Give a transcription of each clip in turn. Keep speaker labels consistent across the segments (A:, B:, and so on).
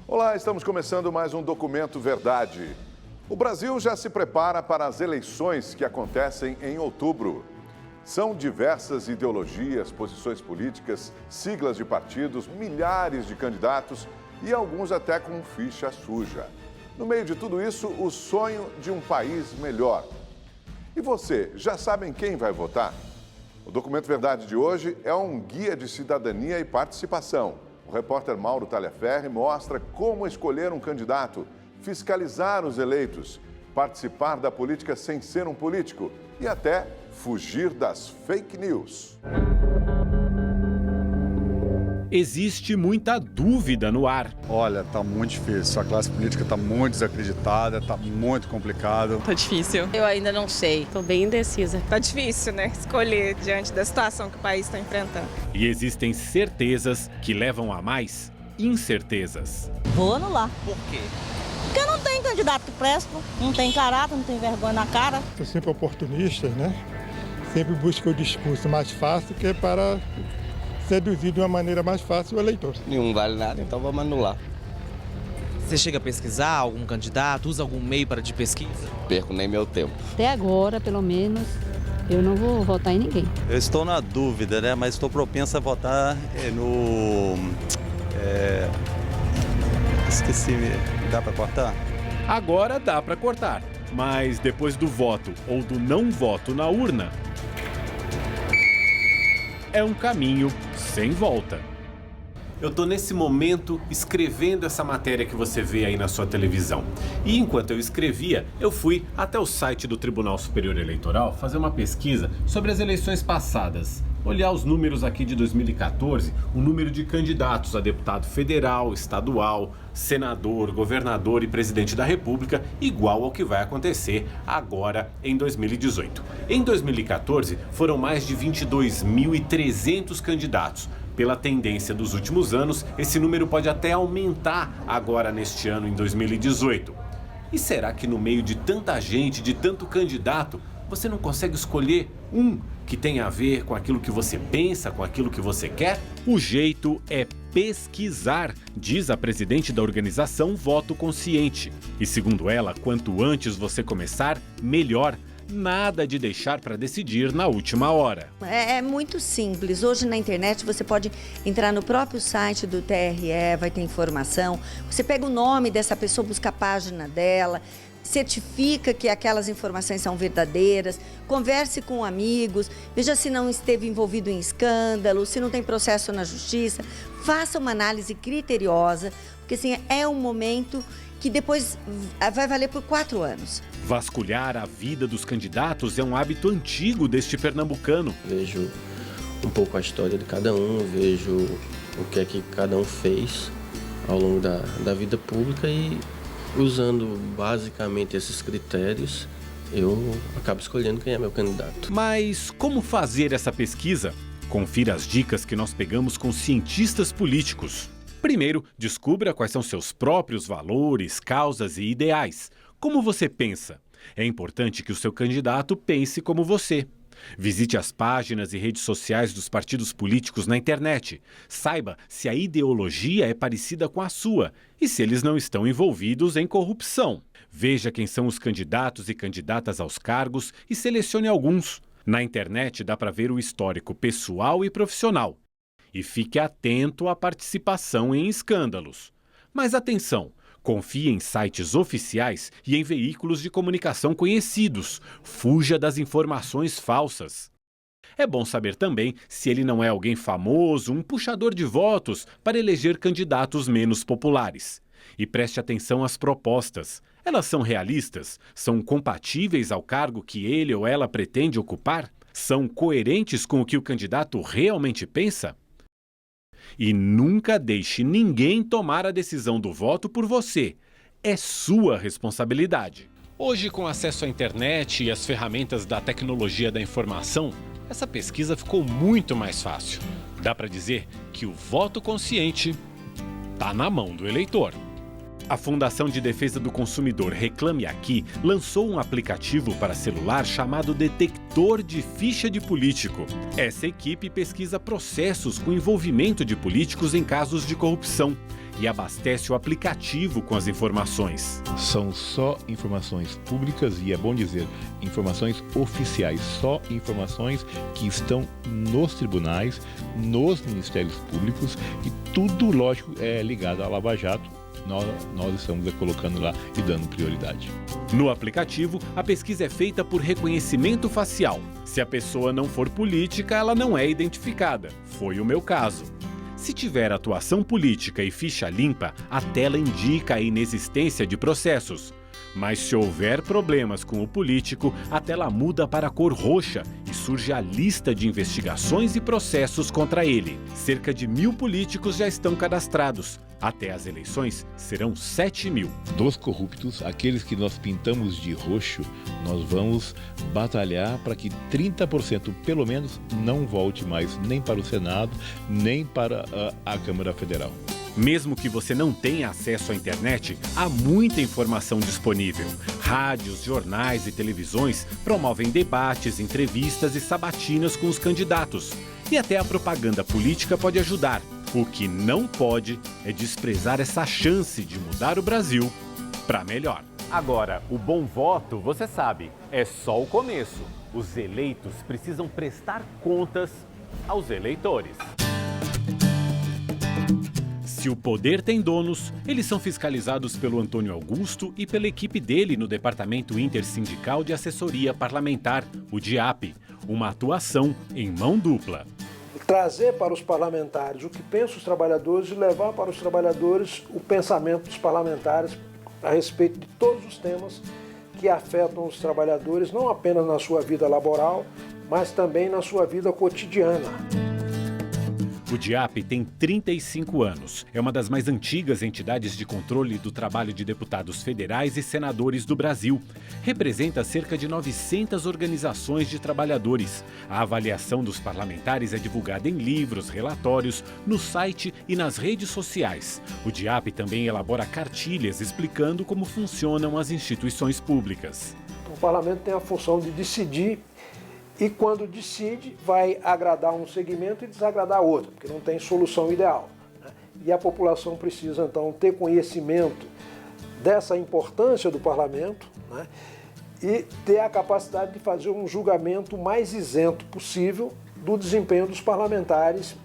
A: Olá, estamos começando mais um Documento Verdade. O Brasil já se prepara para as eleições que acontecem em outubro. São diversas ideologias, posições políticas, siglas de partidos, milhares de candidatos e alguns até com ficha suja. No meio de tudo isso, o sonho de um país melhor. E você, já sabem quem vai votar? O Documento Verdade de hoje é um guia de cidadania e participação. O repórter Mauro Talhaferri mostra como escolher um candidato, fiscalizar os eleitos, participar da política sem ser um político e até fugir das fake news.
B: Existe muita dúvida no ar.
C: Olha, tá muito difícil. A classe política tá muito desacreditada, tá muito complicado.
D: Tá difícil.
E: Eu ainda não sei.
D: Tô bem indecisa.
F: Tá difícil, né? Escolher diante da situação que o país está enfrentando.
B: E existem certezas que levam a mais incertezas.
G: Vou anular.
H: Por quê?
G: Porque não tem candidato que presta, não tem caráter, não tem vergonha na cara.
I: São sempre oportunistas, né? Sempre buscam o discurso mais fácil, que é para seduzir de uma maneira mais fácil o eleitor.
H: Nenhum vale nada, então vamos anular.
J: Você chega a pesquisar algum candidato, usa algum meio de pesquisa?
H: Perco nem meu tempo.
K: Até agora, pelo menos, eu não vou votar em ninguém.
L: Eu estou na dúvida, né? Mas estou propensa a votar no... Esqueci, dá para cortar?
B: Agora dá para cortar, mas depois do voto ou do não voto na urna, é um caminho sem volta. Eu tô nesse momento escrevendo essa matéria que você vê aí na sua televisão. E enquanto eu escrevia, eu fui até o site do Tribunal Superior Eleitoral fazer uma pesquisa sobre as eleições passadas. Olhar os números aqui de 2014, o número de candidatos a deputado federal, estadual, senador, governador e presidente da República, igual ao que vai acontecer agora em 2018. Em 2014, foram mais de 22.300 candidatos. Pela tendência dos últimos anos, esse número pode até aumentar agora neste ano, em 2018. E será que no meio de tanta gente, de tanto candidato, você não consegue escolher um que tenha a ver com aquilo que você pensa, com aquilo que você quer? O jeito é pesquisar, diz a presidente da organização Voto Consciente. E segundo ela, quanto antes você começar, melhor. Nada de deixar para decidir na última hora.
M: É muito simples. Hoje na internet você pode entrar no próprio site do TRE, vai ter informação. Você pega o nome dessa pessoa, busca a página dela, certifica que aquelas informações são verdadeiras, converse com amigos, veja se não esteve envolvido em escândalo, se não tem processo na justiça, faça uma análise criteriosa, porque assim, é um momento que depois vai valer por 4 anos.
B: Vasculhar a vida dos candidatos é um hábito antigo deste pernambucano.
N: Vejo um pouco a história de cada um, vejo o que é que cada um fez ao longo da vida pública e usando basicamente esses critérios, eu acabo escolhendo quem é meu candidato.
B: Mas como fazer essa pesquisa? Confira as dicas que nós pegamos com cientistas políticos. Primeiro, descubra quais são seus próprios valores, causas e ideais. Como você pensa? É importante que o seu candidato pense como você. Visite as páginas e redes sociais dos partidos políticos na internet. Saiba se a ideologia é parecida com a sua e se eles não estão envolvidos em corrupção. Veja quem são os candidatos e candidatas aos cargos e selecione alguns. Na internet dá para ver o histórico pessoal e profissional. E fique atento à participação em escândalos. Mas atenção, confie em sites oficiais e em veículos de comunicação conhecidos. Fuja das informações falsas. É bom saber também se ele não é alguém famoso, um puxador de votos para eleger candidatos menos populares. E preste atenção às propostas. Elas são realistas? São compatíveis ao cargo que ele ou ela pretende ocupar? São coerentes com o que o candidato realmente pensa? E nunca deixe ninguém tomar a decisão do voto por você. É sua responsabilidade. Hoje, com acesso à internet e às ferramentas da tecnologia da informação, essa pesquisa ficou muito mais fácil. Dá para dizer que o voto consciente está na mão do eleitor. A Fundação de Defesa do Consumidor Reclame Aqui lançou um aplicativo para celular chamado Detector de Ficha de Político. Essa equipe pesquisa processos com envolvimento de políticos em casos de corrupção e abastece o aplicativo com as informações.
D: São só informações públicas e, é bom dizer, informações oficiais, só informações que estão nos tribunais, nos ministérios públicos e tudo, lógico, é ligado à Lava Jato. Nós estamos colocando lá e dando prioridade.
B: No aplicativo, a pesquisa é feita por reconhecimento facial. Se a pessoa não for política, ela não é identificada. Foi o meu caso. Se tiver atuação política e ficha limpa, a tela indica a inexistência de processos. Mas se houver problemas com o político, a tela muda para a cor roxa e surge a lista de investigações e processos contra ele. Cerca de 1.000 políticos já estão cadastrados. Até as eleições serão 7.000.
D: Dos corruptos, aqueles que nós pintamos de roxo, nós vamos batalhar para que 30% pelo menos não volte mais nem para o Senado, nem para a Câmara Federal.
B: Mesmo que você não tenha acesso à internet, há muita informação disponível. Rádios, jornais e televisões promovem debates, entrevistas e sabatinas com os candidatos. E até a propaganda política pode ajudar. O que não pode é desprezar essa chance de mudar o Brasil para melhor.
E: Agora, o bom voto, você sabe, é só o começo. Os eleitos precisam prestar contas aos eleitores.
B: Se o poder tem donos, eles são fiscalizados pelo Antônio Augusto e pela equipe dele no Departamento Intersindical de Assessoria Parlamentar, o DIAP, uma atuação em mão dupla.
O: Trazer para os parlamentares o que pensam os trabalhadores e levar para os trabalhadores o pensamento dos parlamentares a respeito de todos os temas que afetam os trabalhadores, não apenas na sua vida laboral, mas também na sua vida cotidiana.
B: O DIAP tem 35 anos. É uma das mais antigas entidades de controle do trabalho de deputados federais e senadores do Brasil. Representa cerca de 900 organizações de trabalhadores. A avaliação dos parlamentares é divulgada em livros, relatórios, no site e nas redes sociais. O DIAP também elabora cartilhas explicando como funcionam as instituições públicas.
O: O parlamento tem a função de decidir. E quando decide, vai agradar um segmento e desagradar outro, porque não tem solução ideal, né? E a população precisa, então, ter conhecimento dessa importância do parlamento, né? E ter a capacidade de fazer um julgamento mais isento possível do desempenho dos parlamentares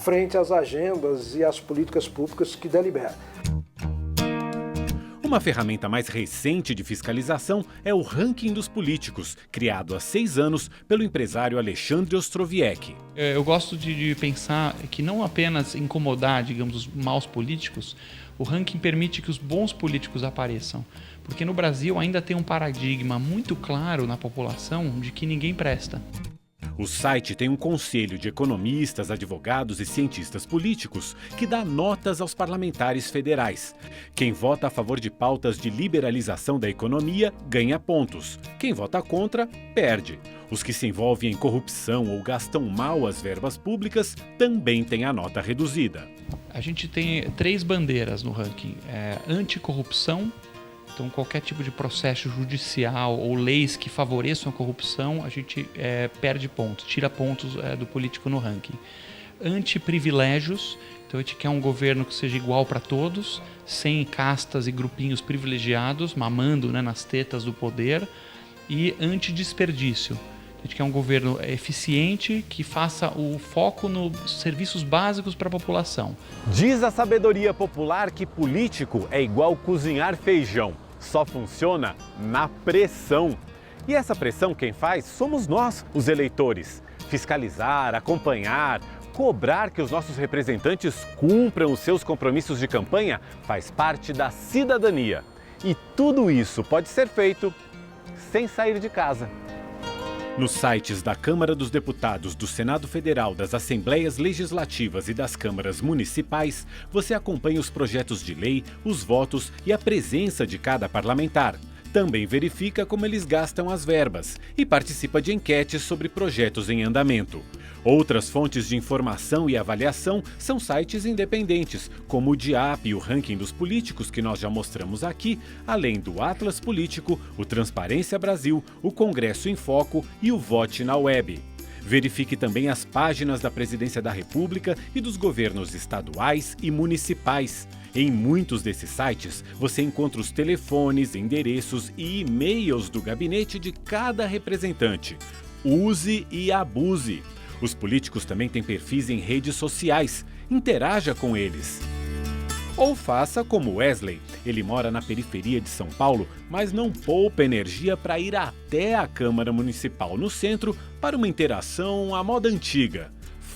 O: frente às agendas e às políticas públicas que deliberam.
B: Uma ferramenta mais recente de fiscalização é o Ranking dos Políticos, criado há 6 anos pelo empresário Alexandre Ostrowiecki.
P: Eu gosto de pensar que não apenas incomodar, digamos, os maus políticos, o ranking permite que os bons políticos apareçam. Porque no Brasil ainda tem um paradigma muito claro na população de que ninguém presta.
B: O site tem um conselho de economistas, advogados e cientistas políticos que dá notas aos parlamentares federais. Quem vota a favor de pautas de liberalização da economia ganha pontos. Quem vota contra, perde. Os que se envolvem em corrupção ou gastam mal as verbas públicas também têm a nota reduzida.
P: A gente tem 3 bandeiras no ranking: anticorrupção. Então, qualquer tipo de processo judicial ou leis que favoreçam a corrupção, a gente perde pontos, tira pontos do político no ranking. Antiprivilégios, então a gente quer um governo que seja igual para todos, sem castas e grupinhos privilegiados, mamando, né, nas tetas do poder. E antidesperdício. A gente quer um governo eficiente que faça o foco nos serviços básicos para a população.
E: Diz a sabedoria popular que político é igual cozinhar feijão. Só funciona na pressão. E essa pressão quem faz somos nós, os eleitores. Fiscalizar, acompanhar, cobrar que os nossos representantes cumpram os seus compromissos de campanha faz parte da cidadania. E tudo isso pode ser feito sem sair de casa.
B: Nos sites da Câmara dos Deputados, do Senado Federal, das Assembleias Legislativas e das Câmaras Municipais, você acompanha os projetos de lei, os votos e a presença de cada parlamentar. Também verifica como eles gastam as verbas e participa de enquetes sobre projetos em andamento. Outras fontes de informação e avaliação são sites independentes, como o DIAP e o Ranking dos Políticos, que nós já mostramos aqui, além do Atlas Político, o Transparência Brasil, o Congresso em Foco e o Vote na Web. Verifique também as páginas da Presidência da República e dos governos estaduais e municipais. Em muitos desses sites, você encontra os telefones, endereços e e-mails do gabinete de cada representante. Use e abuse. Os políticos também têm perfis em redes sociais. Interaja com eles. Ou faça como Wesley. Ele mora na periferia de São Paulo, mas não poupa energia para ir até a Câmara Municipal no centro para uma interação à moda antiga.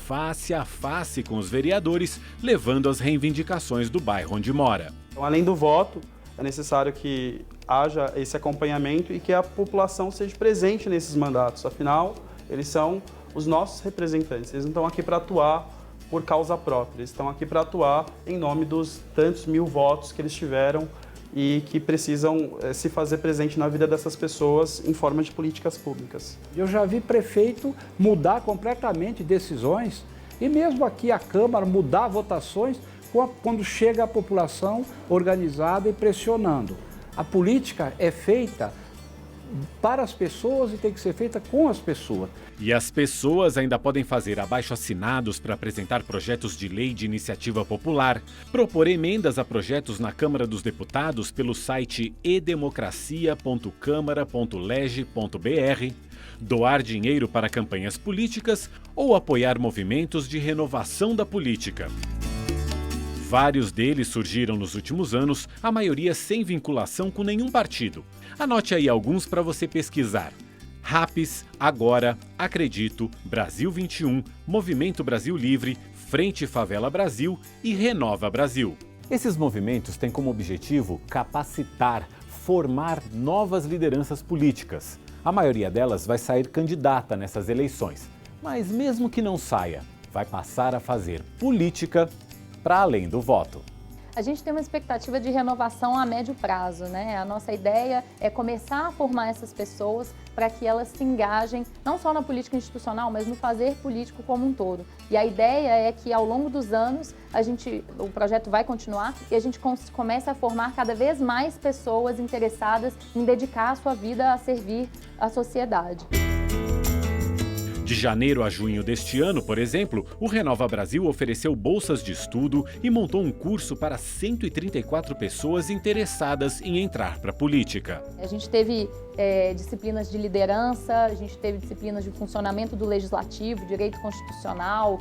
B: Face a face com os vereadores, levando as reivindicações do bairro onde mora.
Q: Então, além do voto, é necessário que haja esse acompanhamento e que a população seja presente nesses mandatos. Afinal, eles são os nossos representantes. Eles não estão aqui para atuar por causa própria. Eles estão aqui para atuar em nome dos tantos mil votos que eles tiveram e que precisam se fazer presente na vida dessas pessoas em forma de políticas públicas.
O: Eu já vi prefeito mudar completamente decisões e mesmo aqui a Câmara mudar votações quando chega a população organizada e pressionando. A política é feita para as pessoas e tem que ser feita com as pessoas.
B: E as pessoas ainda podem fazer abaixo-assinados para apresentar projetos de lei de iniciativa popular, propor emendas a projetos na Câmara dos Deputados pelo site edemocracia.câmara.leg.br, doar dinheiro para campanhas políticas ou apoiar movimentos de renovação da política. Vários deles surgiram nos últimos anos, a maioria sem vinculação com nenhum partido. Anote aí alguns para você pesquisar. RAPS, Agora, Acredito, Brasil 21, Movimento Brasil Livre, Frente Favela Brasil e Renova Brasil.
E: Esses movimentos têm como objetivo capacitar, formar novas lideranças políticas. A maioria delas vai sair candidata nessas eleições. Mas mesmo que não saia, vai passar a fazer política para além do voto.
R: A gente tem uma expectativa de renovação a médio prazo, né? A nossa ideia é começar a formar essas pessoas para que elas se engajem, não só na política institucional, mas no fazer político como um todo. E a ideia é que ao longo dos anos, o projeto vai continuar e a gente comece a formar cada vez mais pessoas interessadas em dedicar a sua vida a servir a sociedade.
B: De janeiro a junho deste ano, por exemplo, o Renova Brasil ofereceu bolsas de estudo e montou um curso para 134 pessoas interessadas em entrar para a política.
R: A gente teve disciplinas de liderança, a gente teve disciplinas de funcionamento do legislativo, direito constitucional,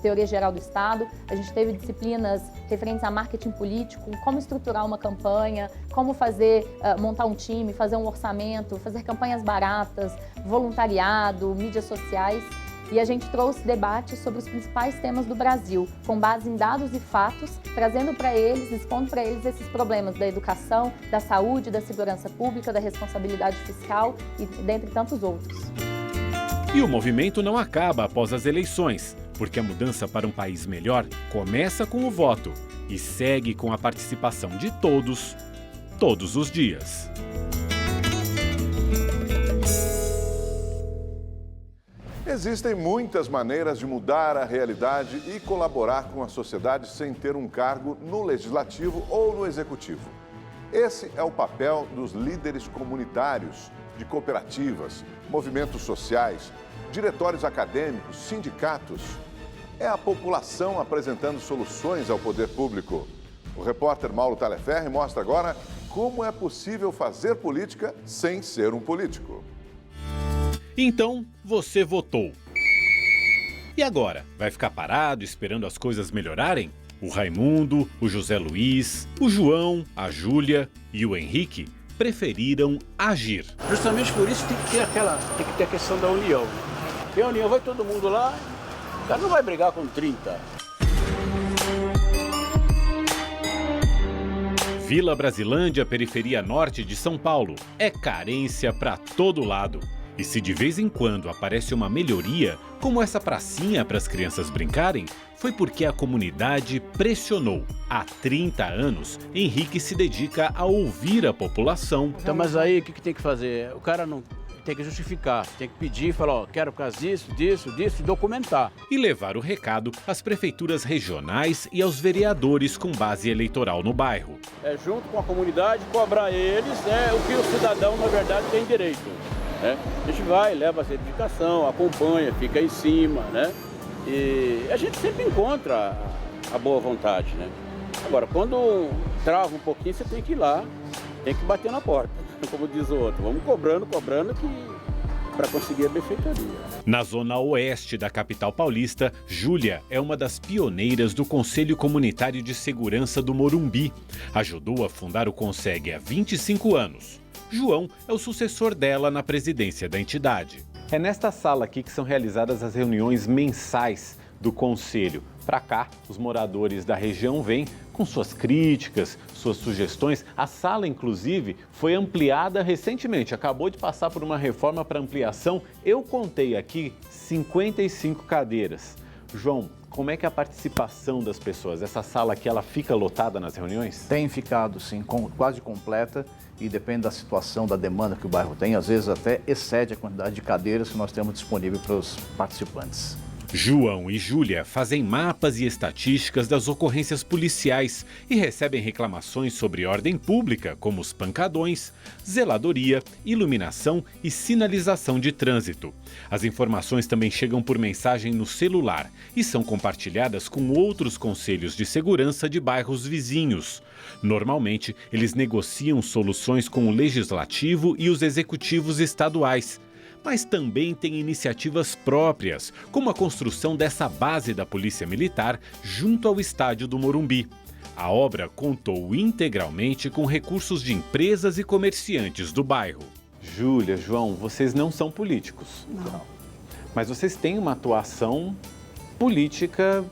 R: teoria geral do Estado. A gente teve disciplinas referentes a marketing político, como estruturar uma campanha, como montar um time, fazer um orçamento, fazer campanhas baratas, voluntariado, mídias sociais. E a gente trouxe debates sobre os principais temas do Brasil, com base em dados e fatos, trazendo para eles, expondo para eles esses problemas da educação, da saúde, da segurança pública, da responsabilidade fiscal e dentre tantos outros.
B: E o movimento não acaba após as eleições, porque a mudança para um país melhor começa com o voto e segue com a participação de todos, todos os dias.
A: Existem muitas maneiras de mudar a realidade e colaborar com a sociedade sem ter um cargo no legislativo ou no executivo. Esse é o papel dos líderes comunitários, de cooperativas, movimentos sociais, diretórios acadêmicos, sindicatos. É a população apresentando soluções ao poder público. O repórter Mauro Taleferri mostra agora como é possível fazer política sem ser um político.
B: Então, você votou. E agora? Vai ficar parado esperando as coisas melhorarem? O Raimundo, o José Luiz, o João, a Júlia e o Henrique preferiram agir.
S: Justamente por isso tem que ter a questão da união. E a união vai todo mundo lá, o cara não vai brigar com 30.
B: Vila Brasilândia, periferia norte de São Paulo, é carência para todo lado. E se de vez em quando aparece uma melhoria, como essa pracinha para as crianças brincarem, foi porque a comunidade pressionou. Há 30 anos, Henrique se dedica a ouvir a população.
S: Então, mas aí o que tem que fazer? O cara não tem que justificar, tem que pedir, falar, ó, quero por causa disso, disso, documentar.
B: E levar o recado às prefeituras regionais e aos vereadores com base eleitoral no bairro.
S: Junto com a comunidade, cobrar eles o que o cidadão, na verdade, tem direito. A gente vai, leva a certificação, acompanha, fica em cima, né? E a gente sempre encontra a boa vontade, né? Agora, quando trava um pouquinho, você tem que ir lá, tem que bater na porta, como diz o outro. Vamos cobrando para conseguir a benfeitoria.
B: Na zona oeste da capital paulista, Júlia é uma das pioneiras do Conselho Comunitário de Segurança do Morumbi. Ajudou a fundar o Conseg há 25 anos. João é o sucessor dela na presidência da entidade.
E: É nesta sala aqui que são realizadas as reuniões mensais do Conselho. Para cá, os moradores da região vêm com suas críticas, suas sugestões. A sala, inclusive, foi ampliada recentemente. Acabou de passar por uma reforma para ampliação. Eu contei aqui 55 cadeiras. João, como é que é a participação das pessoas? Essa sala aqui, ela fica lotada nas reuniões?
T: Tem ficado, sim, quase completa. E depende da situação, da demanda que o bairro tem. Às vezes até excede a quantidade de cadeiras que nós temos disponível para os participantes.
B: João e Júlia fazem mapas e estatísticas das ocorrências policiais e recebem reclamações sobre ordem pública, como os pancadões, zeladoria, iluminação e sinalização de trânsito. As informações também chegam por mensagem no celular e são compartilhadas com outros conselhos de segurança de bairros vizinhos. Normalmente, eles negociam soluções com o legislativo e os executivos estaduais. Mas também tem iniciativas próprias, como a construção dessa base da Polícia Militar junto ao estádio do Morumbi. A obra contou integralmente com recursos de empresas e comerciantes do bairro.
E: Júlia, João, vocês não são políticos.
U: Não.
E: Mas vocês têm uma atuação política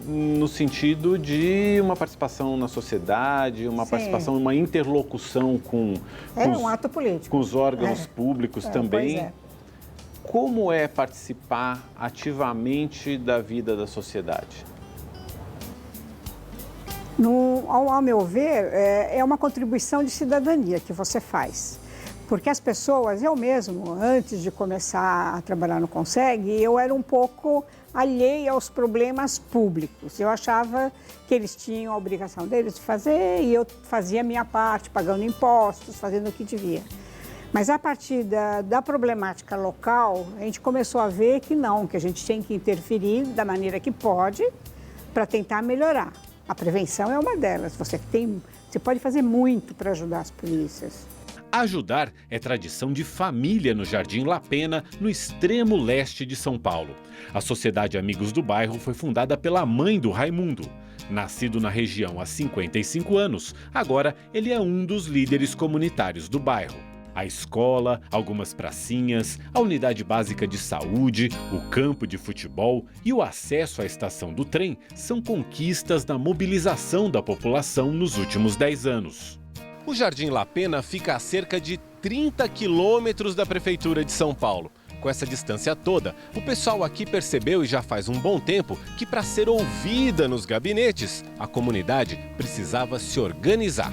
E: no sentido de uma participação na sociedade, uma participação, uma interlocução com
U: um ato político.
E: Com os órgãos públicos também.
U: Pois é.
E: Como é participar ativamente da vida da sociedade?
U: Ao meu ver, é uma contribuição de cidadania que você faz. Porque as pessoas, eu mesmo, antes de começar a trabalhar no Conseg, eu era um pouco alheia aos problemas públicos. Eu achava que eles tinham a obrigação deles de fazer e eu fazia a minha parte, pagando impostos, fazendo o que devia. Mas a partir da problemática local, a gente começou a ver que não, que a gente tem que interferir da maneira que pode para tentar melhorar. A prevenção é uma delas. Você pode fazer muito para ajudar as polícias.
B: Ajudar é tradição de família no Jardim La Pena, no extremo leste de São Paulo. A Sociedade Amigos do Bairro foi fundada pela mãe do Raimundo. Nascido na região há 55 anos, agora ele é um dos líderes comunitários do bairro. A escola, algumas pracinhas, a unidade básica de saúde, o campo de futebol e o acesso à estação do trem são conquistas da mobilização da população nos últimos 10 anos. O Jardim La Pena fica a cerca de 30 quilômetros da Prefeitura de São Paulo. Com essa distância toda, o pessoal aqui percebeu, e já faz um bom tempo, que para ser ouvida nos gabinetes, a comunidade precisava se organizar.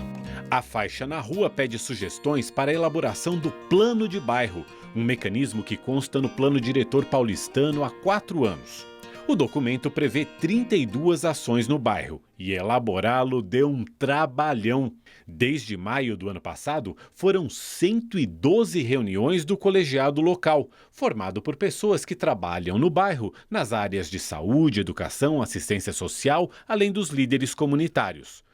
B: A faixa na rua pede sugestões para a elaboração do Plano de Bairro, um mecanismo que consta no Plano Diretor paulistano há 4 anos. O documento prevê 32 ações no bairro e elaborá-lo deu um trabalhão. Desde maio do ano passado, foram 112 reuniões do colegiado local, formado por pessoas que trabalham no bairro, nas áreas de saúde, educação, assistência social, além dos líderes comunitários.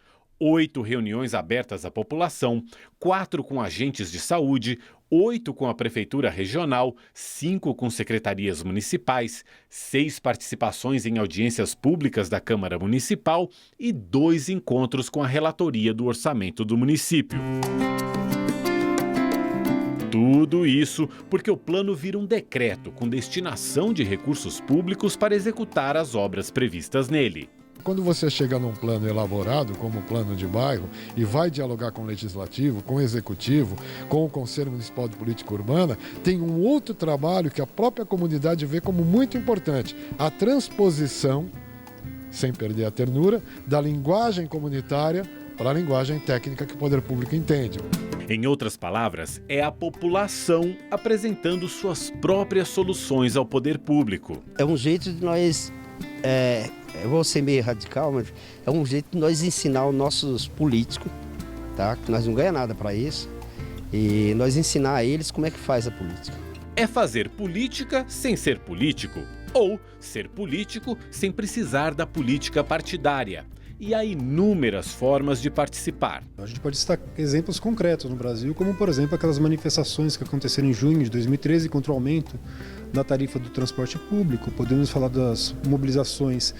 B: 8 reuniões abertas à população, 4 com agentes de saúde, 8 com a Prefeitura Regional, 5 com secretarias municipais, 6 participações em audiências públicas da Câmara Municipal e 2 encontros com a relatoria do orçamento do município. Tudo isso porque o plano vira um decreto com destinação de recursos públicos para executar as obras previstas nele.
V: Quando você chega num plano elaborado, como o plano de bairro, e vai dialogar com o legislativo, com o executivo, com o Conselho Municipal de Política Urbana, tem um outro trabalho que a própria comunidade vê como muito importante: a transposição, sem perder a ternura, da linguagem comunitária para a linguagem técnica que o poder público entende.
B: Em outras palavras, é a população apresentando suas próprias soluções ao poder público.
W: É um jeito de nós... Eu vou ser meio radical, mas é um jeito de nós ensinar os nossos políticos, tá? Que nós não ganhamos nada para isso, e nós ensinar a eles como é que faz a política.
B: É fazer política sem ser político, ou ser político sem precisar da política partidária. e há inúmeras formas de participar.
C: A gente pode citar exemplos concretos no Brasil, como, por exemplo, aquelas manifestações que aconteceram em junho de 2013 contra o aumento da tarifa do transporte público. Podemos falar das mobilizações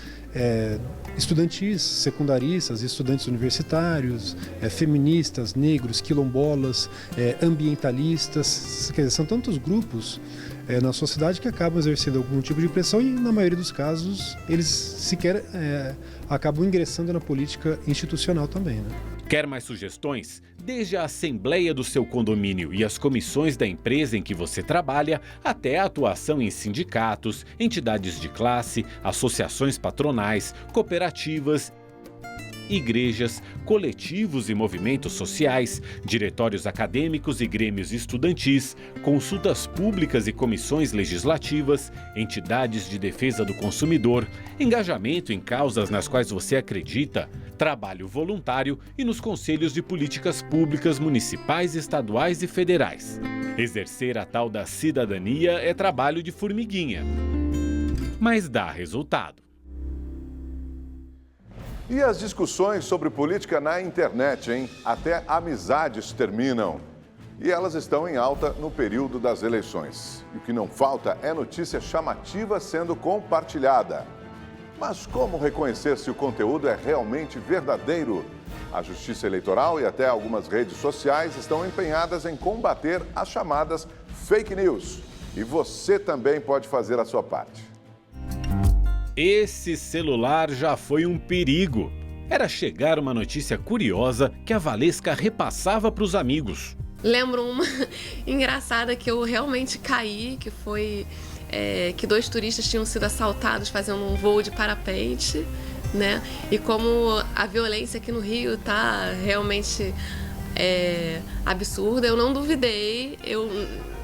C: estudantis, secundaristas, estudantes universitários, feministas, negros, quilombolas, ambientalistas. Quer dizer, são tantos grupos na sociedade que acabam exercendo algum tipo de pressão e, na maioria dos casos, eles sequer acabam ingressando na política institucional também, né?
B: Quer mais sugestões? Desde a assembleia do seu condomínio e as comissões da empresa em que você trabalha, até a atuação em sindicatos, entidades de classe, associações patronais, cooperativas, igrejas, coletivos e movimentos sociais, diretórios acadêmicos e grêmios estudantis, consultas públicas e comissões legislativas, entidades de defesa do consumidor, engajamento em causas nas quais você acredita, trabalho voluntário e nos conselhos de políticas públicas municipais, estaduais e federais. Exercer a tal da cidadania é trabalho de formiguinha, mas dá resultado.
A: E as discussões sobre política na internet, hein? Até amizades terminam. E elas estão em alta no período das eleições. E o que não falta é notícia chamativa sendo compartilhada. Mas como reconhecer se o conteúdo é realmente verdadeiro? A Justiça Eleitoral e até algumas redes sociais estão empenhadas em combater as chamadas fake news. E você também pode fazer a sua parte.
B: Esse celular já foi um perigo. Era chegar uma notícia curiosa que a Valesca repassava para os amigos.
F: Lembro uma engraçada que eu realmente caí, que foi que 2 turistas tinham sido assaltados fazendo um voo de parapente, né? E como a violência aqui no Rio tá realmente absurda, eu não duvidei,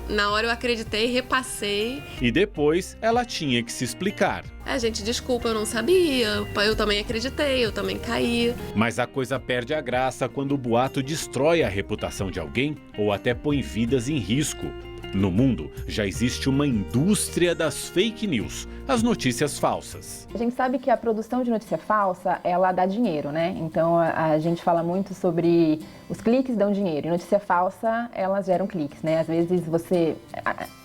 F: na hora eu acreditei, repassei.
B: E depois ela tinha que se explicar.
F: Gente, desculpa, eu não sabia, eu também acreditei, eu também caí.
B: Mas a coisa perde a graça quando o boato destrói a reputação de alguém ou até põe vidas em risco. No mundo, já existe uma indústria das fake news, as notícias falsas.
G: A gente sabe que a produção de notícia falsa, ela dá dinheiro, né? Então a gente fala muito sobre os cliques dão dinheiro. E notícia falsa, elas geram cliques, né? Às vezes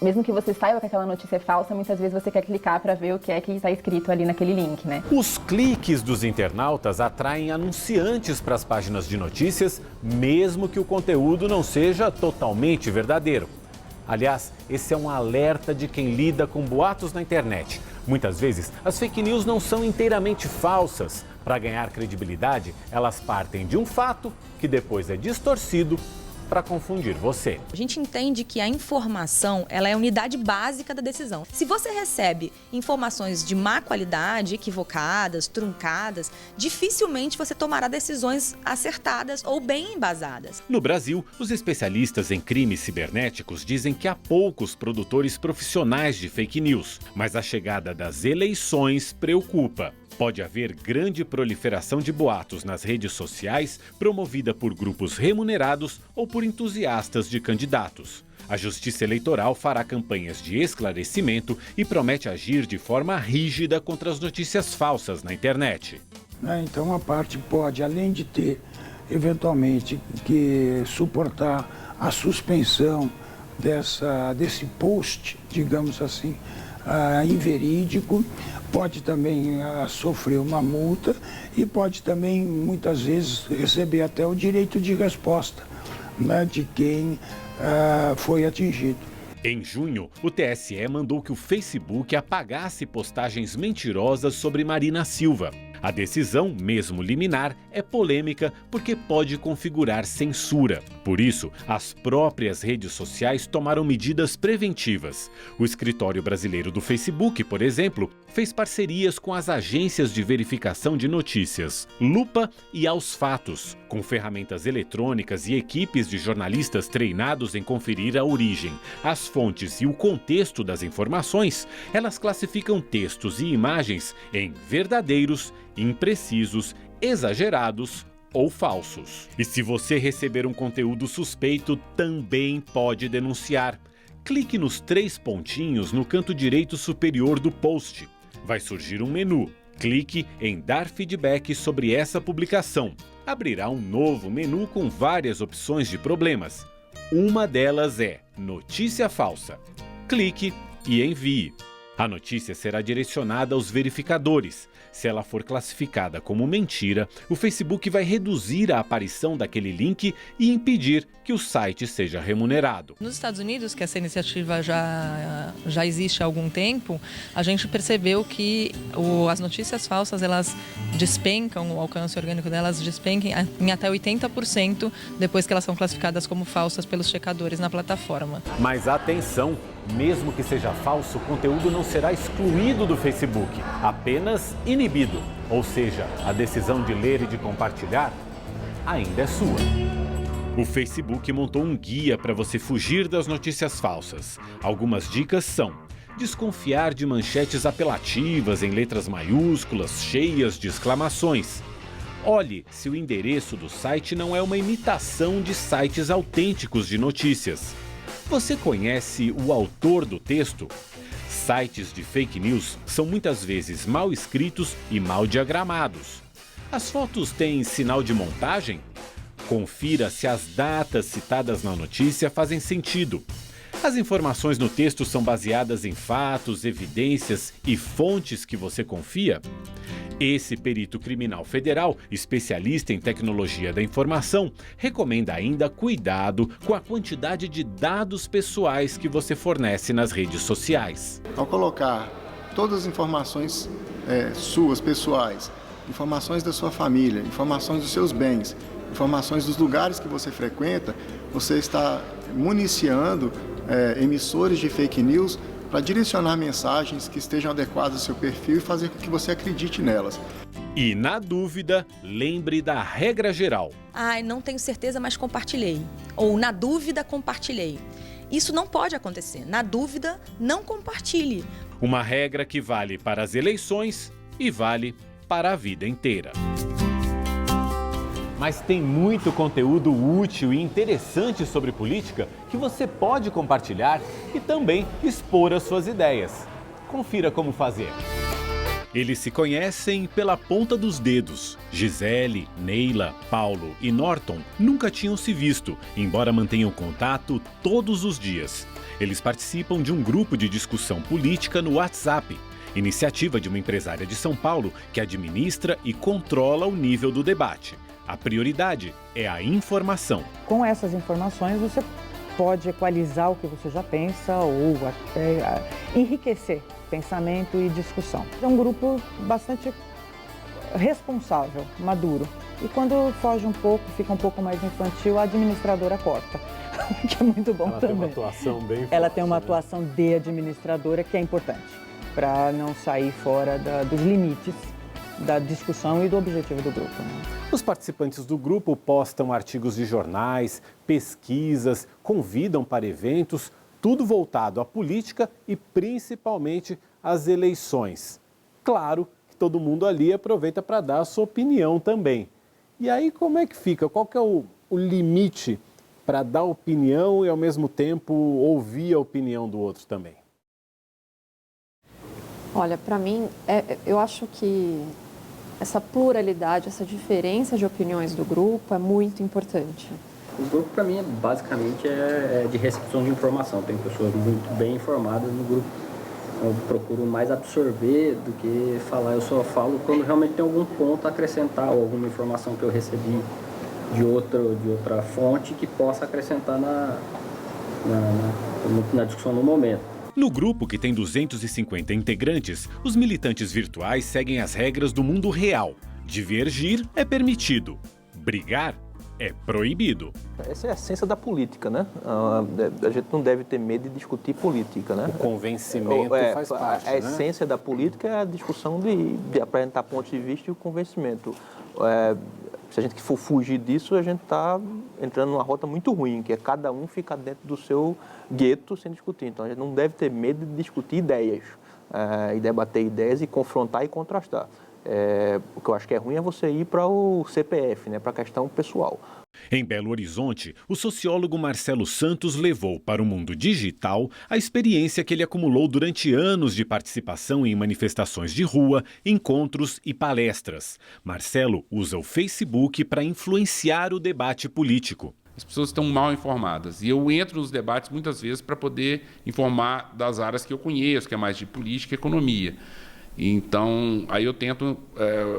G: mesmo que você saiba que aquela notícia é falsa, muitas vezes você quer clicar para ver o que é que está escrito ali naquele link, né?
B: Os cliques dos internautas atraem anunciantes para as páginas de notícias, mesmo que o conteúdo não seja totalmente verdadeiro. Aliás, esse é um alerta de quem lida com boatos na internet. Muitas vezes, as fake news não são inteiramente falsas. Para ganhar credibilidade, elas partem de um fato que depois é distorcido para confundir você.
X: A gente entende que a informação, ela é a unidade básica da decisão. Se você recebe informações de má qualidade, equivocadas, truncadas, dificilmente você tomará decisões acertadas ou bem embasadas.
B: No Brasil, os especialistas em crimes cibernéticos dizem que há poucos produtores profissionais de fake news, mas a chegada das eleições preocupa. Pode haver grande proliferação de boatos nas redes sociais, promovida por grupos remunerados ou por entusiastas de candidatos. A Justiça Eleitoral fará campanhas de esclarecimento e promete agir de forma rígida contra as notícias falsas na internet.
Y: Então a parte pode, além de ter, eventualmente, que suportar a suspensão desse post, digamos assim, inverídico, pode também sofrer uma multa e pode também, muitas vezes, receber até o direito de resposta, né, de quem foi atingido.
B: Em junho, o TSE mandou que o Facebook apagasse postagens mentirosas sobre Marina Silva. A decisão, mesmo liminar, é polêmica porque pode configurar censura. Por isso, as próprias redes sociais tomaram medidas preventivas. O Escritório Brasileiro do Facebook, por exemplo, fez parcerias com as agências de verificação de notícias, Lupa e Aos Fatos, com ferramentas eletrônicas e equipes de jornalistas treinados em conferir a origem, as fontes e o contexto das informações. Elas classificam textos e imagens em verdadeiros, imprecisos, exagerados ou falsos. E se você receber um conteúdo suspeito, também pode denunciar. Clique nos 3 pontinhos no canto direito superior do post. Vai surgir um menu. Clique em dar feedback sobre essa publicação. Abrirá um novo menu com várias opções de problemas. Uma delas é notícia falsa. Clique e envie. A notícia será direcionada aos verificadores. Se ela for classificada como mentira, o Facebook vai reduzir a aparição daquele link e impedir que o site seja remunerado.
H: Nos Estados Unidos, que essa iniciativa já existe há algum tempo, a gente percebeu que as notícias falsas, elas despencam, o alcance orgânico delas despenca em até 80% depois que elas são classificadas como falsas pelos checadores na plataforma.
E: Mas atenção! Mesmo que seja falso, o conteúdo não será excluído do Facebook, apenas inibido. Ou seja, a decisão de ler e de compartilhar ainda é sua. O Facebook montou um guia para você fugir das notícias falsas. Algumas dicas são: desconfiar de manchetes apelativas em letras maiúsculas, cheias de exclamações. Olhe se o endereço do site não é uma imitação de sites autênticos de notícias. Você conhece o autor do texto? Sites de fake news são muitas vezes mal escritos e mal diagramados. As fotos têm sinal de montagem? Confira se as datas citadas na notícia fazem sentido. As informações no texto são baseadas em fatos, evidências e fontes que você confia? Esse perito criminal federal, especialista em tecnologia da informação, recomenda ainda cuidado com a quantidade de dados pessoais que você fornece nas redes sociais.
I: Ao colocar todas as informações suas, pessoais, informações da sua família, informações dos seus bens, informações dos lugares que você frequenta, você está municiando emissores de fake news para direcionar mensagens que estejam adequadas ao seu perfil e fazer com que você acredite nelas.
B: E na dúvida, lembre da regra geral.
X: Não tenho certeza, mas compartilhei. Ou na dúvida, compartilhei. Isso não pode acontecer. Na dúvida, não compartilhe.
B: Uma regra que vale para as eleições e vale para a vida inteira.
E: Mas tem muito conteúdo útil e interessante sobre política que você pode compartilhar e também expor as suas ideias. Confira como fazer.
B: Eles se conhecem pela ponta dos dedos. Gisele, Neila, Paulo e Norton nunca tinham se visto, embora mantenham contato todos os dias. Eles participam de um grupo de discussão política no WhatsApp, iniciativa de uma empresária de São Paulo que administra e controla o nível do debate. A prioridade é a informação.
J: Com essas informações, você pode equalizar o que você já pensa ou até enriquecer pensamento e discussão. É um grupo bastante responsável, maduro. E quando foge um pouco, fica um pouco mais infantil, a administradora corta, que é muito bom também.
E: Ela tem uma atuação bem forte.
J: Ela tem uma atuação de administradora que é importante, para não sair fora dos limites da discussão e do objetivo do grupo.
E: Os participantes do grupo postam artigos de jornais, pesquisas, convidam para eventos, tudo voltado à política e principalmente às eleições. Claro que todo mundo ali aproveita para dar a sua opinião também. E aí como é que fica? Qual que é o limite para dar opinião e ao mesmo tempo ouvir a opinião do outro também?
K: Olha, para mim, eu acho que essa pluralidade, essa diferença de opiniões do grupo é muito importante.
L: O grupo, para mim, basicamente é de recepção de informação. Tem pessoas muito bem informadas no grupo. Eu procuro mais absorver do que falar. Eu só falo quando realmente tem algum ponto a acrescentar ou alguma informação que eu recebi de outra fonte que possa acrescentar na discussão no momento.
B: No grupo, que tem 250 integrantes, os militantes virtuais seguem as regras do mundo real. Divergir é permitido. Brigar é proibido.
Z: Essa é a essência da política, né? A gente não deve ter medo de discutir política, né?
E: O convencimento faz parte,
Z: A essência da política é a discussão de apresentar pontos de vista e o convencimento. Se a gente for fugir disso, a gente está entrando numa rota muito ruim, que é cada um ficar dentro do seu gueto sem discutir. Então, a gente não deve ter medo de discutir ideias, e debater ideias e confrontar e contrastar. O que eu acho que é ruim é você ir para o CPF, né, para a questão pessoal.
B: Em Belo Horizonte, o sociólogo Marcelo Santos levou para o mundo digital a experiência que ele acumulou durante anos de participação em manifestações de rua, encontros e palestras. Marcelo usa o Facebook para influenciar o debate político.
D: As pessoas estão mal informadas e eu entro nos debates muitas vezes para poder informar das áreas que eu conheço, que é mais de política e economia. Então, aí eu tento,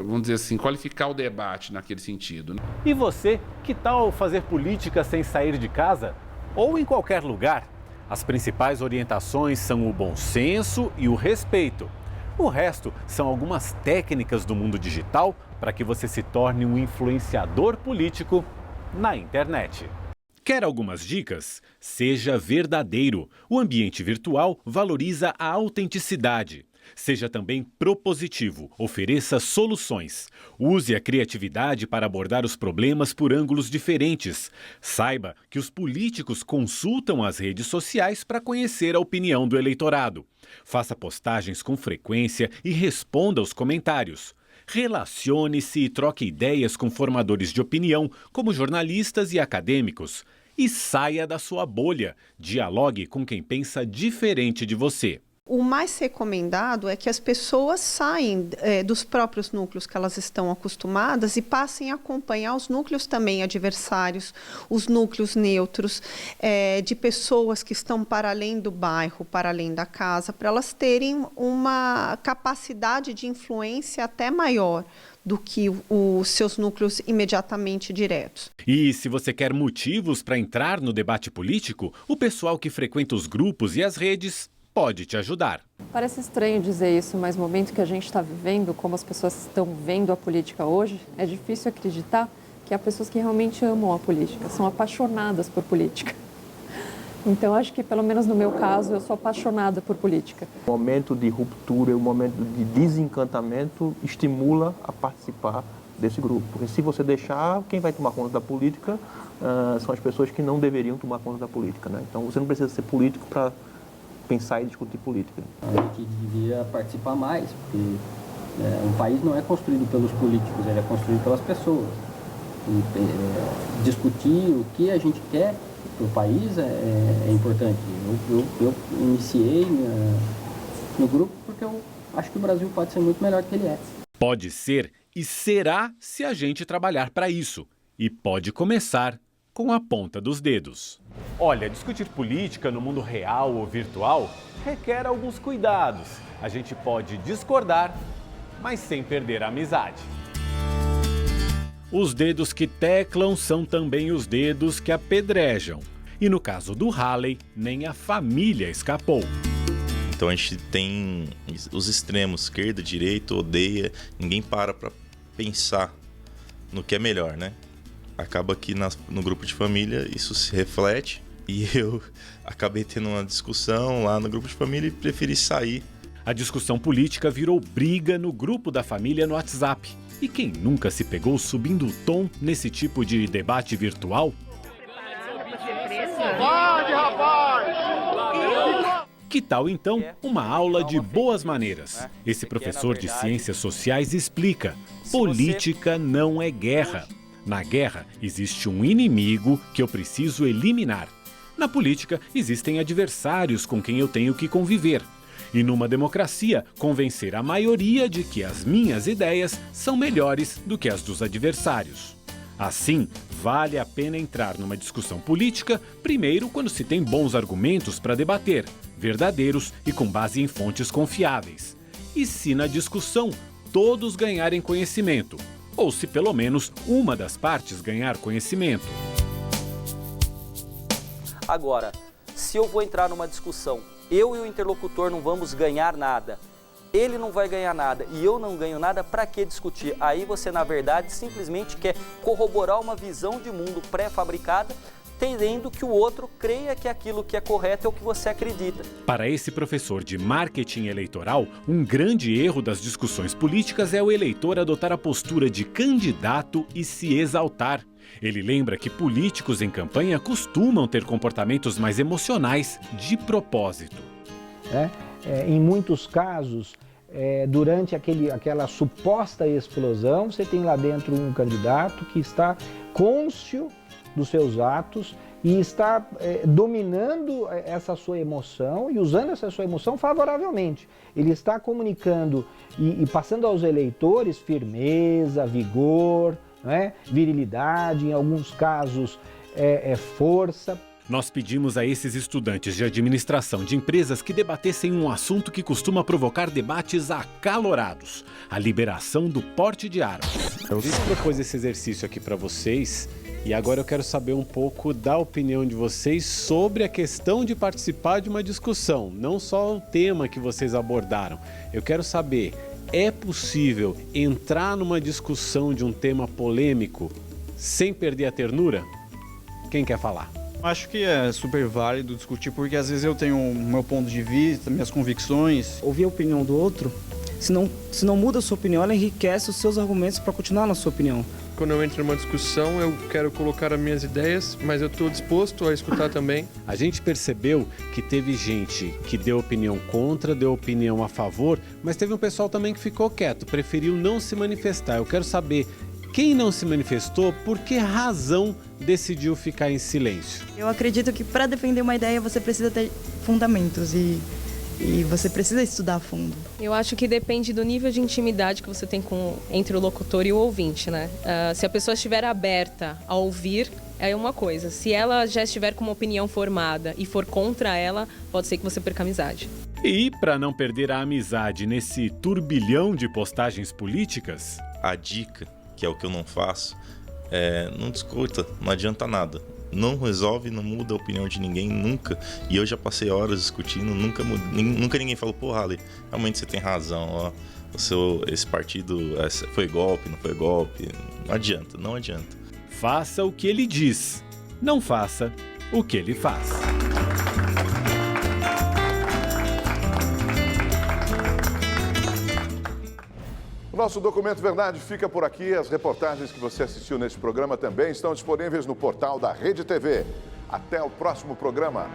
D: vamos dizer assim, qualificar o debate naquele sentido.
E: E você, que tal fazer política sem sair de casa? Ou em qualquer lugar? As principais orientações são o bom senso e o respeito. O resto são algumas técnicas do mundo digital para que você se torne um influenciador político na internet. Quer algumas dicas? Seja verdadeiro. O ambiente virtual valoriza a autenticidade. Seja também propositivo, ofereça soluções. Use a criatividade para abordar os problemas por ângulos diferentes. Saiba que os políticos consultam as redes sociais para conhecer a opinião do eleitorado. Faça postagens com frequência e responda aos comentários. Relacione-se e troque ideias com formadores de opinião, como jornalistas e acadêmicos. E saia da sua bolha. Dialogue com quem pensa diferente de você.
M: O mais recomendado é que as pessoas saem dos próprios núcleos que elas estão acostumadas e passem a acompanhar os núcleos também adversários, os núcleos neutros, de pessoas que estão para além do bairro, para além da casa, para elas terem uma capacidade de influência até maior do que os seus núcleos imediatamente diretos.
B: E se você quer motivos para entrar no debate político, o pessoal que frequenta os grupos e as redes pode te ajudar.
K: Parece estranho dizer isso, mas no momento que a gente está vivendo, como as pessoas estão vendo a política hoje, é difícil acreditar que há pessoas que realmente amam a política, são apaixonadas por política. Então, acho que, pelo menos no meu caso, eu sou apaixonada por política.
Z: O momento de ruptura, o momento de desencantamento estimula a participar desse grupo. Porque se você deixar, quem vai tomar conta da política são as pessoas que não deveriam tomar conta da política, né? Então, você não precisa ser político para pensar e discutir política.
L: A gente devia participar mais, porque um país não é construído pelos políticos, ele é construído pelas pessoas. E, discutir o que a gente quer para o país é importante. Eu iniciei no grupo porque eu acho que o Brasil pode ser muito melhor do que ele é.
B: Pode ser e será se a gente trabalhar para isso. E pode começar com a ponta dos dedos.
E: Olha, discutir política no mundo real ou virtual requer alguns cuidados. A gente pode discordar, mas sem perder a amizade.
B: Os dedos que teclam são também os dedos que apedrejam. E no caso do Halley, nem a família escapou.
N: Então a gente tem os extremos, esquerda, direita, odeia, ninguém para pensar no que é melhor, né? Acaba que no grupo de família isso se reflete e eu acabei tendo uma discussão lá no grupo de família e preferi sair.
B: A discussão política virou briga no grupo da família no WhatsApp. E quem nunca se pegou subindo o tom nesse tipo de debate virtual?
O: Pode, rapaz!
B: Que tal, então, uma aula de boas maneiras? Esse professor de ciências sociais explica: política não é guerra. Na guerra, existe um inimigo que eu preciso eliminar. Na política, existem adversários com quem eu tenho que conviver. E numa democracia, convencer a maioria de que as minhas ideias são melhores do que as dos adversários. Assim, vale a pena entrar numa discussão política, primeiro quando se tem bons argumentos para debater, verdadeiros e com base em fontes confiáveis. E se na discussão todos ganharem conhecimento, ou se pelo menos uma das partes ganhar conhecimento.
P: Agora, se eu vou entrar numa discussão, eu e o interlocutor não vamos ganhar nada, ele não vai ganhar nada e eu não ganho nada, para que discutir? Aí você, na verdade, simplesmente quer corroborar uma visão de mundo pré-fabricada, entendendo que o outro creia que aquilo que é correto é o que você acredita.
B: Para esse professor de marketing eleitoral, um grande erro das discussões políticas é o eleitor adotar a postura de candidato e se exaltar. Ele lembra que políticos em campanha costumam ter comportamentos mais emocionais de propósito.
Q: Em muitos casos, durante aquela suposta explosão, você tem lá dentro um candidato que está cônscio dos seus atos e está dominando essa sua emoção e usando essa sua emoção favoravelmente. Ele está comunicando e passando aos eleitores firmeza, vigor, né? Virilidade, em alguns casos força.
B: Nós pedimos a esses estudantes de administração de empresas que debatessem um assunto que costuma provocar debates acalorados: a liberação do porte de armas. A gente propôs esse exercício aqui para vocês e agora eu quero saber um pouco da opinião de vocês sobre a questão de participar de uma discussão, não só o tema que vocês abordaram. Eu quero saber, é possível entrar numa discussão de um tema polêmico sem perder a ternura? Quem quer falar?
R: Acho que é super válido discutir, porque às vezes eu tenho o meu ponto de vista, minhas convicções.
S: Ouvir a opinião do outro, se não muda a sua opinião, ela enriquece os seus argumentos para continuar na sua opinião.
T: Quando eu entro numa discussão, eu quero colocar as minhas ideias, mas eu estou disposto a escutar também.
B: A gente percebeu que teve gente que deu opinião contra, deu opinião a favor, mas teve um pessoal também que ficou quieto, preferiu não se manifestar. Eu quero saber, quem não se manifestou, por que razão decidiu ficar em silêncio?
U: Eu acredito que para defender uma ideia você precisa ter fundamentos e você precisa estudar a fundo.
V: Eu acho que depende do nível de intimidade que você tem entre o locutor e o ouvinte, né? Se a pessoa estiver aberta a ouvir, é uma coisa. Se ela já estiver com uma opinião formada e for contra ela, pode ser que você perca a amizade.
B: E para não perder a amizade nesse turbilhão de postagens políticas,
N: a dica, que é o que eu não faço, não discuta, não adianta nada. Não resolve, não muda a opinião de ninguém, nunca. E eu já passei horas discutindo, nunca ninguém falou, pô, Haley, realmente você tem razão, ó, esse partido foi golpe, não foi golpe. Não adianta, não adianta.
B: Faça o que ele diz, não faça o que ele faz.
A: O nosso Documento Verdade fica por aqui. As reportagens que você assistiu neste programa também estão disponíveis no portal da Rede TV. Até o próximo programa.